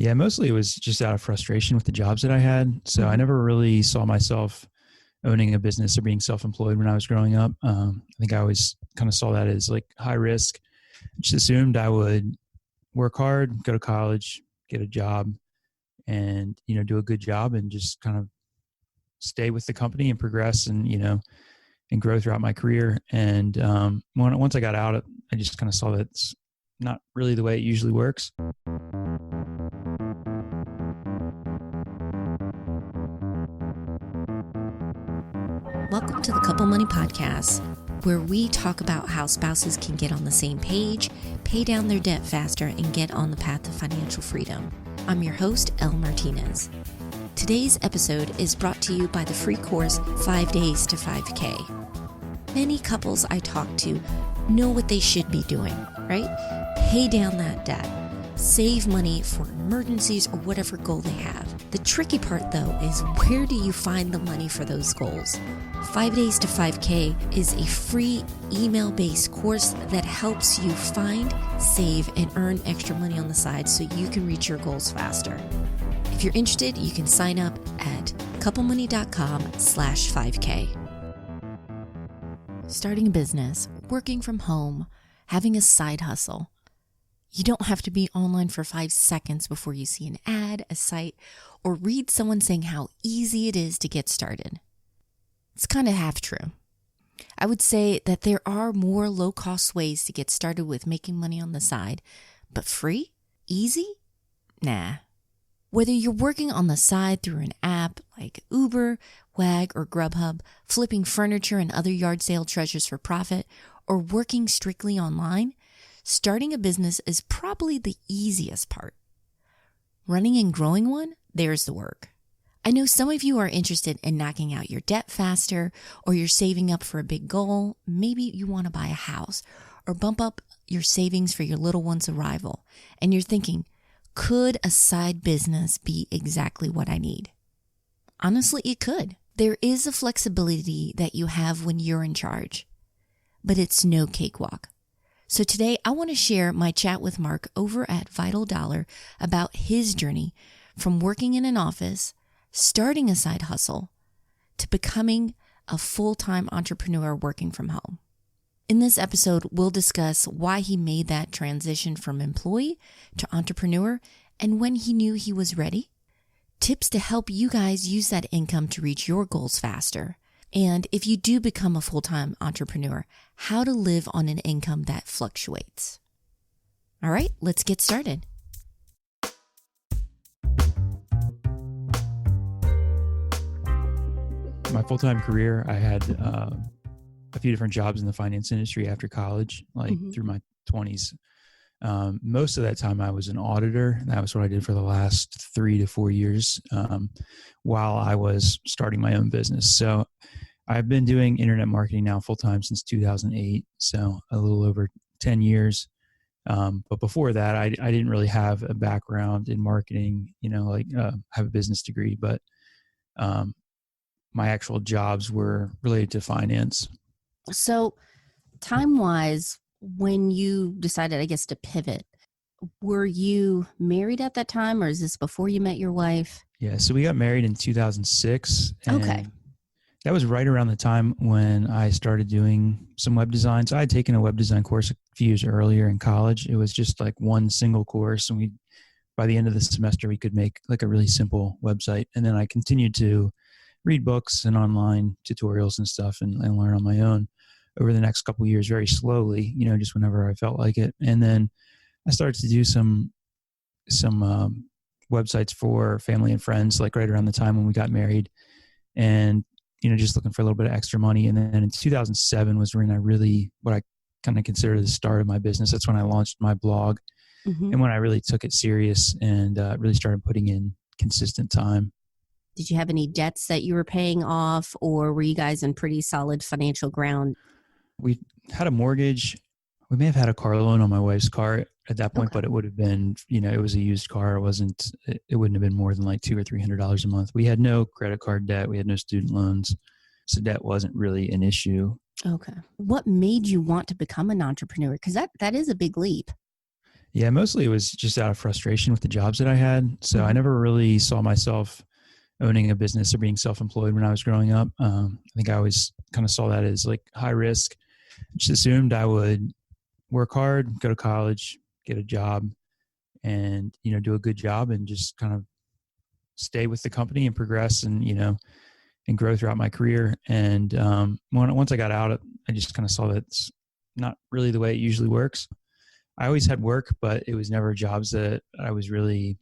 Yeah, mostly it was just out of frustration with the jobs that I had. So I never really saw myself owning a business or being self-employed when I was growing up. I think I always kind of saw that as like high risk. Just assumed I would work hard, go to college, get a job, and do a good job, and just kind of stay with the company and progress, and grow throughout my career. And once I got out, I just kind of saw that it's not really the way it usually works. Welcome to the Couple Money Podcast, where we talk about how spouses can get on the same page, pay down their debt faster, and get on the path to financial freedom. I'm your host, Elle Martinez. Today's episode is brought to you by the free course 5 Days to 5K. Many couples I talk to know what they should be doing, right? Pay down that debt, save money for emergencies or whatever goal they have. The tricky part, though, is where do you find the money for those goals? 5 Days to 5K is a free email-based course that helps you find, save, and earn extra money on the side so you can reach your goals faster. If you're interested, you can sign up at couplemoney.com/5K. Starting a business, working from home, having a side hustle. You don't have to be online for 5 seconds before you see an ad, a site, or read someone saying how easy it is to get started. It's kind of half true. I would say that there are more low-cost ways to get started with making money on the side, but free? Easy? Nah. Whether you're working on the side through an app like Uber, Wag, or Grubhub, flipping furniture and other yard sale treasures for profit, or working strictly online, starting a business is probably the easiest part. Running and growing one, there's the work. I know some of you are interested in knocking out your debt faster, or you're saving up for a big goal. Maybe you want to buy a house or bump up your savings for your little one's arrival. And you're thinking, could a side business be exactly what I need? Honestly, it could. There is a flexibility that you have when you're in charge, but it's no cakewalk. So today I want to share my chat with Mark over at Vital Dollar about his journey from working in an office, starting a side hustle, to becoming a full-time entrepreneur working from home. In this episode, we'll discuss why he made that transition from employee to entrepreneur and when he knew he was ready, tips to help you guys use that income to reach your goals faster, and if you do become a full-time entrepreneur, how to live on an income that fluctuates. All right, let's get started. My full-time career, I had a few different jobs in the finance industry after college, through my 20s. Most of that time I was an auditor. That was what I did for the last 3 to 4 years while I was starting my own business. So I've been doing internet marketing now full-time since 2008, so a little over 10 years. But before that, I didn't really have a background in marketing, have a business degree, but my actual jobs were related to finance. So time-wise, when you decided, I guess, to pivot, were you married at that time, or is this before you met your wife? Yeah, so we got married in 2006. And okay. That was right around the time when I started doing some web design. So I had taken a web design course a few years earlier in college. It was just like one single course, and by the end of the semester, we could make like a really simple website. And then I continued to read books and online tutorials and stuff and learn on my own over the next couple of years, very slowly, just whenever I felt like it. And then I started to do some websites for family and friends, like right around the time when we got married, and, just looking for a little bit of extra money. And then in 2007 was when what I kind of consider the start of my business. That's when I launched my blog and when I really took it serious and really started putting in consistent time. Did you have any debts that you were paying off, or were you guys in pretty solid financial ground? We had a mortgage. We may have had a car loan on my wife's car at that point, but it would have been, it was a used car. It wouldn't have been more than like $200 or $300 a month. We had no credit card debt. We had no student loans. So debt wasn't really an issue. Okay. What made you want to become an entrepreneur? Because that is a big leap. Yeah, mostly it was just out of frustration with the jobs that I had. So I never really saw myself owning a business or being self-employed when I was growing up. I think I always kind of saw that as like high risk. Just assumed I would work hard, go to college, get a job, and do a good job, and just kind of stay with the company and progress, and and grow throughout my career. And once I got out, I just kind of saw that it's not really the way it usually works. I always had work, but it was never jobs that I was really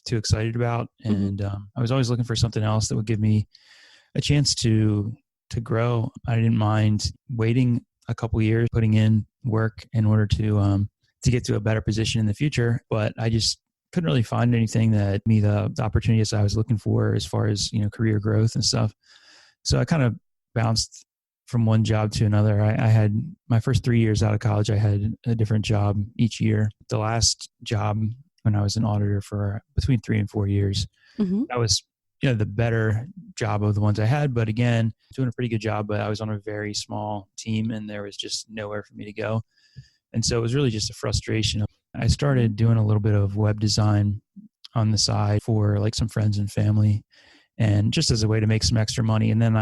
too excited about. And I was always looking for something else that would give me a chance to grow. I didn't mind waiting a couple years, putting in work in order to get to a better position in the future. But I just couldn't really find anything that me the opportunities I was looking for as far as career growth and stuff. So I kind of bounced from one job to another. I had my first 3 years out of college, I had a different job each year. The last job, when I was an auditor for between 3 and 4 years, that was the better job of the ones I had. But again, doing a pretty good job, but I was on a very small team and there was just nowhere for me to go. And so it was really just a frustration. I started doing a little bit of web design on the side for like some friends and family, and just as a way to make some extra money. And then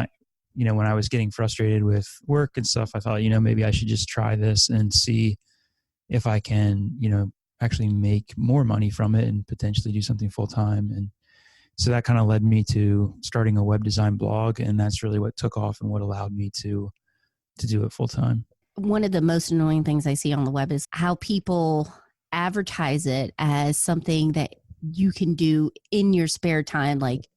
when I was getting frustrated with work and stuff, I thought, maybe I should just try this and see if I can, actually make more money from it and potentially do something full time. And so that kind of led me to starting a web design blog. And that's really what took off and what allowed me to do it full time. One of the most annoying things I see on the web is how people advertise it as something that you can do in your spare time, like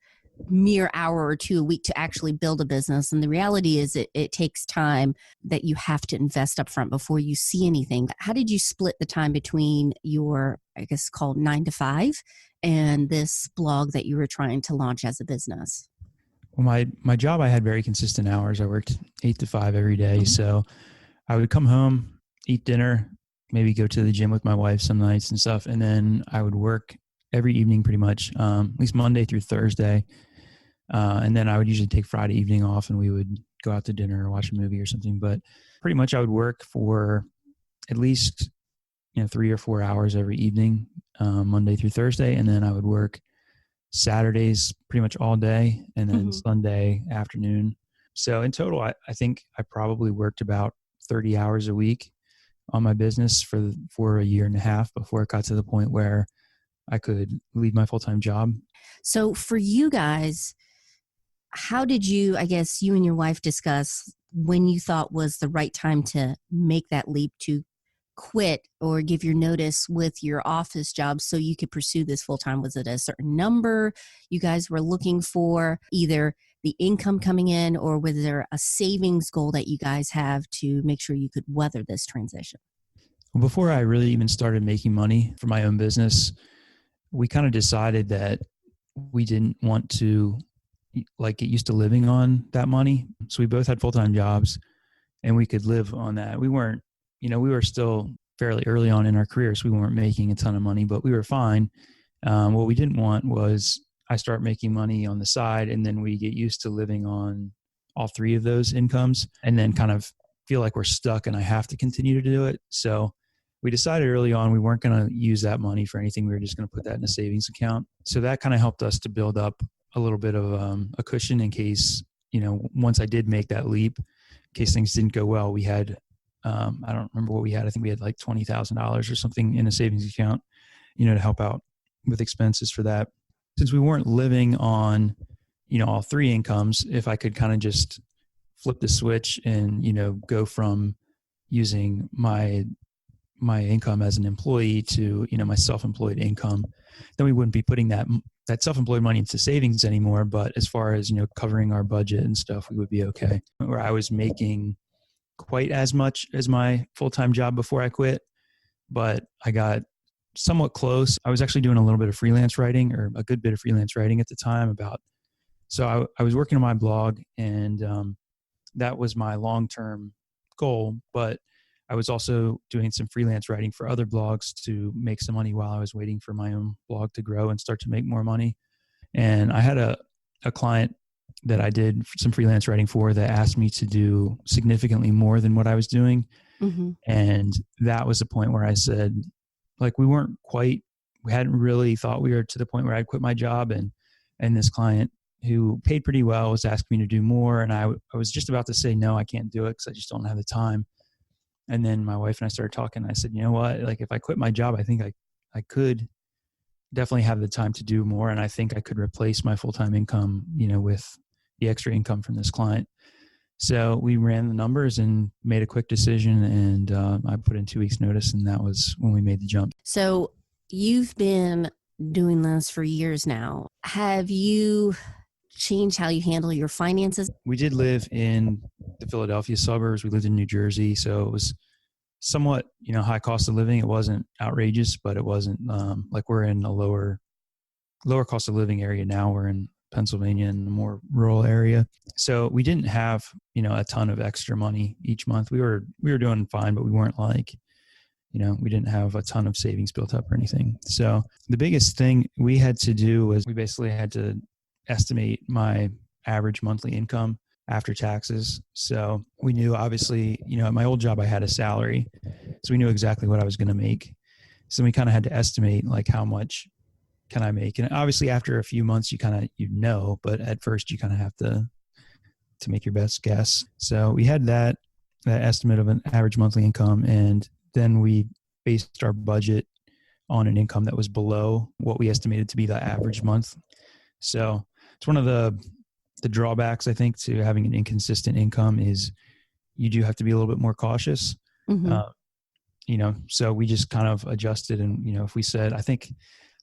mere hour or two a week to actually build a business. And the reality is it takes time that you have to invest up front before you see anything. How did you split the time between your, I guess, called 9 to 5 and this blog that you were trying to launch as a business? Well, my job, I had very consistent hours. I worked 8 to 5 every day. So I would come home, eat dinner, maybe go to the gym with my wife some nights and stuff. And then I would work every evening pretty much, at least Monday through Thursday. And then I would usually take Friday evening off and we would go out to dinner or watch a movie or something. But pretty much I would work for at least 3 or 4 hours every evening, Monday through Thursday. And then I would work Saturdays pretty much all day, and then Sunday afternoon. So in total, I think I probably worked about 30 hours a week on my business for a year and a half before it got to the point where I could leave my full-time job. So for you guys, how did you, I guess you and your wife discuss when you thought was the right time to make that leap to quit or give your notice with your office job so you could pursue this full-time? Was it a certain number you guys were looking for, either the income coming in, or was there a savings goal that you guys have to make sure you could weather this transition? Well, before I really even started making money for my own business, we kind of decided that we didn't want to get used to living on that money. So we both had full-time jobs and we could live on that. We weren't, we were still fairly early on in our careers. We weren't making a ton of money, but we were fine. What we didn't want was I start making money on the side and then we get used to living on all three of those incomes and then kind of feel like we're stuck and I have to continue to do it. So we decided early on we weren't going to use that money for anything. We were just going to put that in a savings account. So that kind of helped us to build up a little bit of a cushion in case, once I did make that leap, in case things didn't go well, we had, I don't remember what we had. I think we had like $20,000 or something in a savings account, to help out with expenses for that. Since we weren't living on, all three incomes, if I could kind of just flip the switch and, go from using my income as an employee to, my self-employed income, then we wouldn't be putting that self-employed money into savings anymore. But as far as, covering our budget and stuff, we would be okay. Where I was making quite as much as my full-time job before I quit, but I got somewhat close. I was actually doing a little bit of freelance writing, or a good bit of freelance writing at the time so I was working on my blog, and that was my long-term goal, but I was also doing some freelance writing for other blogs to make some money while I was waiting for my own blog to grow and start to make more money. And I had a client that I did some freelance writing for that asked me to do significantly more than what I was doing. And that was the point where I said, like we hadn't really thought we were to the point where I'd quit my job, and this client who paid pretty well was asking me to do more. And I was just about to say, no, I can't do it because I just don't have the time. And then my wife and I started talking. And I said, you know what, like if I quit my job, I think I could definitely have the time to do more. And I think I could replace my full-time income, with the extra income from this client. So we ran the numbers and made a quick decision, and I put in 2 weeks notice, and that was when we made the jump. So you've been doing this for years now. Have you changed how you handle your finances? We did live in the Philadelphia suburbs. We lived in New Jersey. So it was somewhat, high cost of living. It wasn't outrageous, but it wasn't like we're in a lower cost of living area now. We're in Pennsylvania in a more rural area. So we didn't have, a ton of extra money each month. We were doing fine, but we weren't like, we didn't have a ton of savings built up or anything. So the biggest thing we had to do was we basically had to estimate my average monthly income after taxes. So we knew, obviously, at my old job, I had a salary. So we knew exactly what I was going to make. So we kind of had to estimate like how much can I make? And obviously after a few months, but at first you kind of have to make your best guess. So we had that estimate of an average monthly income. And then we based our budget on an income that was below what we estimated to be the average month. So it's one of the drawbacks, I think, to having an inconsistent income is you do have to be a little bit more cautious. Mm-hmm. So we just kind of adjusted. And, if we said, I think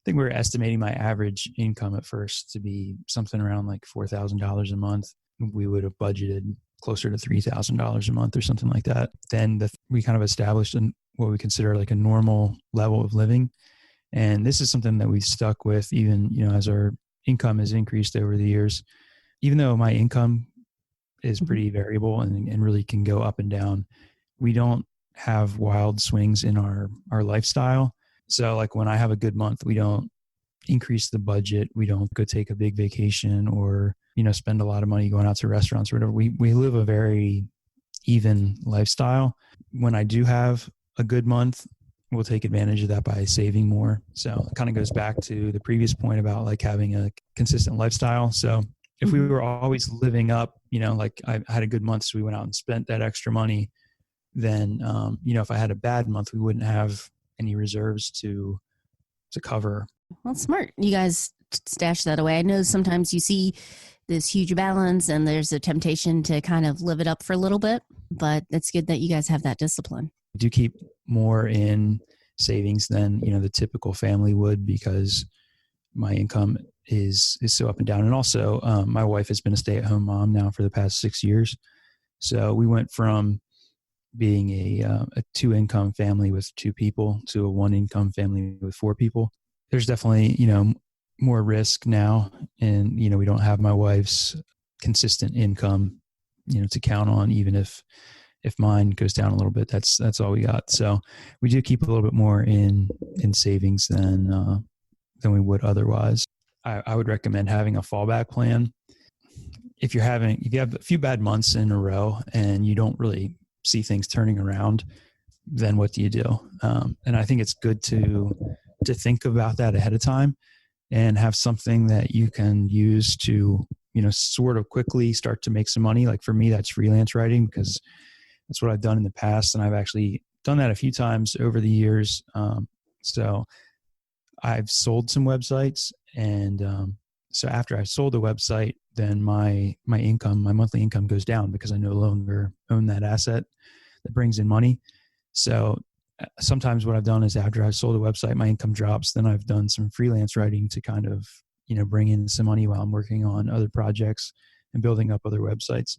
we were estimating my average income at first to be something around like $4,000 a month. We would have budgeted closer to $3,000 a month or something like that. Then we kind of established what we consider like a normal level of living. And this is something that we've stuck with even, as our income has increased over the years. Even though my income is pretty variable and really can go up and down, we don't have wild swings in our lifestyle. So like when I have a good month, we don't increase the budget. We don't go take a big vacation or, spend a lot of money going out to restaurants or whatever. We live a very even lifestyle. When I do have a good month, we'll take advantage of that by saving more. So it kind of goes back to the previous point about like having a consistent lifestyle. So if we were always living up, like I had a good month, so we went out and spent that extra money, then, if I had a bad month, we wouldn't have any reserves to cover. Well, smart. You guys stash that away. I know sometimes you see this huge balance and there's a temptation to kind of live it up for a little bit, but it's good that you guys have that discipline. I do keep more in savings than, the typical family would, because my income is so up and down. And also, my wife has been a stay-at-home mom now for the past 6 years. So we went from being a 2-income family with 2 people to a 1-income family with 4 people. There's definitely, more risk now. And, we don't have my wife's consistent income, to count on, even if mine goes down a little bit. That's all we got. So we do keep a little bit more in savings than we would otherwise. I would recommend having a fallback plan. If you have a few bad months in a row and you don't really see things turning around, then what do you do? And I think it's good to think about that ahead of time and have something that you can use to, sort of quickly start to make some money. Like for me, that's freelance writing, because that's what I've done in the past. And I've actually done that a few times over the years. So I've sold some websites, and so after I sold a website, then my monthly income goes down because I no longer own that asset that brings in money. So sometimes what I've done is after I've sold a website, my income drops. Then I've done some freelance writing to kind of, bring in some money while I'm working on other projects and building up other websites.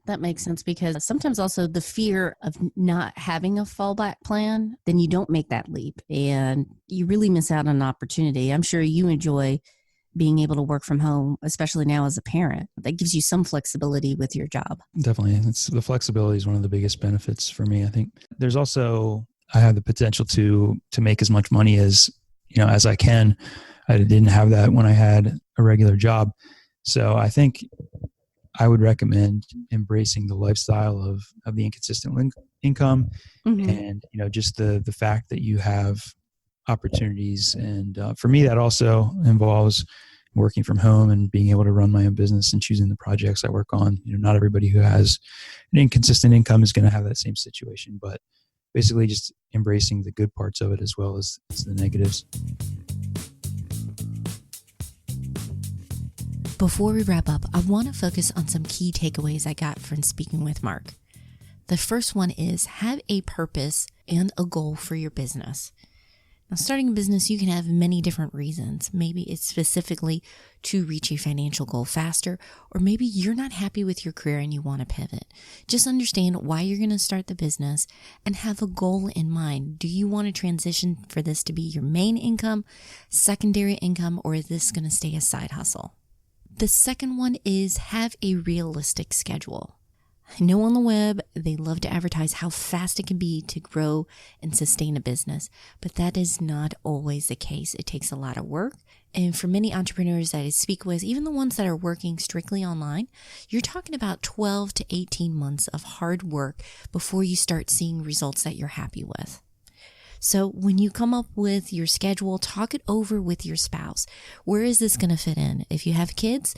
That makes sense, because sometimes also the fear of not having a fallback plan, then you don't make that leap and you really miss out on an opportunity. I'm sure you enjoy being able to work from home, especially now as a parent. That gives you some flexibility with your job. Definitely. The flexibility is one of the biggest benefits for me, I think. There's also, I have the potential to make as much money as I can. I didn't have that when I had a regular job. So I think I would recommend embracing the lifestyle of the inconsistent income, and just the fact that you have opportunities. And for me, that also involves working from home and being able to run my own business and choosing the projects I work on. Not everybody who has an inconsistent income is going to have that same situation, but basically just embracing the good parts of it as well as the negatives. Before we wrap up, I want to focus on some key takeaways I got from speaking with Mark. The first one is have a purpose and a goal for your business. Now, starting a business, you can have many different reasons. Maybe it's specifically to reach a financial goal faster, or maybe you're not happy with your career and you want to pivot. Just understand why you're going to start the business and have a goal in mind. Do you want to transition for this to be your main income, secondary income, or is this going to stay a side hustle? The second one is have a realistic schedule. I know on the web, they love to advertise how fast it can be to grow and sustain a business, but that is not always the case. It takes a lot of work. And for many entrepreneurs that I speak with, even the ones that are working strictly online, you're talking about 12 to 18 months of hard work before you start seeing results that you're happy with. So when you come up with your schedule, talk it over with your spouse. Where is this going to fit in? If you have kids,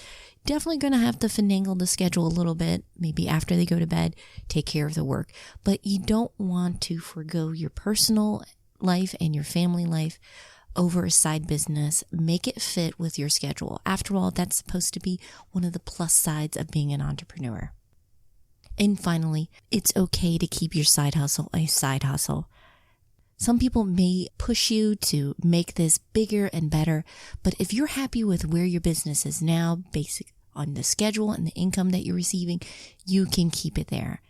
definitely going to have to finagle the schedule a little bit. Maybe after they go to bed, take care of the work. But you don't want to forgo your personal life and your family life over a side business. Make it fit with your schedule. After all, that's supposed to be one of the plus sides of being an entrepreneur. And finally, it's okay to keep your side hustle a side hustle. Some people may push you to make this bigger and better, but if you're happy with where your business is now, basic on the schedule and the income that you're receiving, you can keep it there.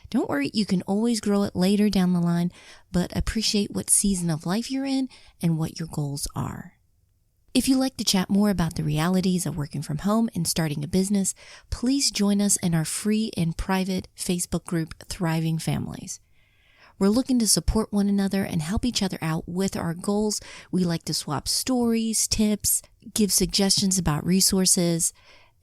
Don't worry, you can always grow it later down the line, but appreciate what season of life you're in and what your goals are. If you'd like to chat more about the realities of working from home and starting a business, please join us in our free and private Facebook group, Thriving Families. We're looking to support one another and help each other out with our goals. We like to swap stories, tips, give suggestions about resources.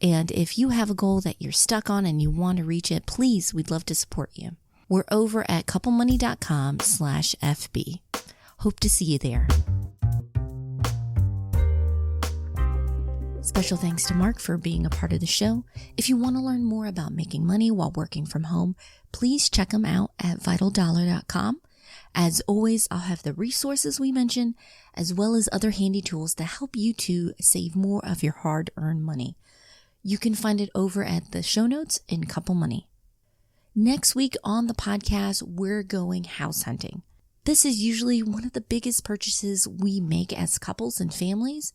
And if you have a goal that you're stuck on and you want to reach it, please, we'd love to support you. We're over at couplemoney.com/FB. Hope to see you there. Special thanks to Mark for being a part of the show. If you want to learn more about making money while working from home, please check him out at vitaldollar.com. As always, I'll have the resources we mentioned, as well as other handy tools to help you to save more of your hard-earned money. You can find it over at the show notes in Couple Money. Next week on the podcast, we're going house hunting. This is usually one of the biggest purchases we make as couples and families,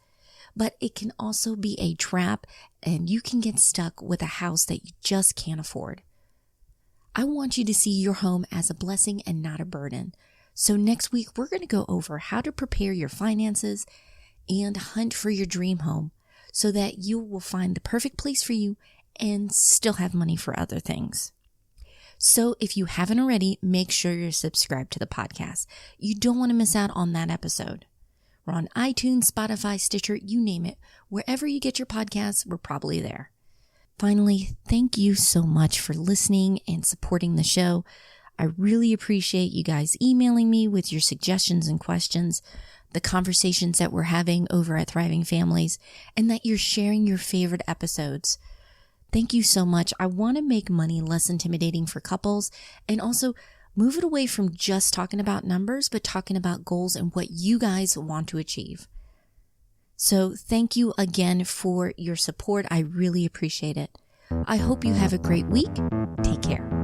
but it can also be a trap and you can get stuck with a house that you just can't afford. I want you to see your home as a blessing and not a burden. So next week, we're going to go over how to prepare your finances and hunt for your dream home so that you will find the perfect place for you and still have money for other things. So if you haven't already, make sure you're subscribed to the podcast. You don't want to miss out on that episode. We're on iTunes, Spotify, Stitcher, you name it. Wherever you get your podcasts, we're probably there. Finally, thank you so much for listening and supporting the show. I really appreciate you guys emailing me with your suggestions and questions, the conversations that we're having over at Thriving Families, and that you're sharing your favorite episodes. Thank you so much. I want to make money less intimidating for couples and also move it away from just talking about numbers, but talking about goals and what you guys want to achieve. So thank you again for your support. I really appreciate it. I hope you have a great week. Take care.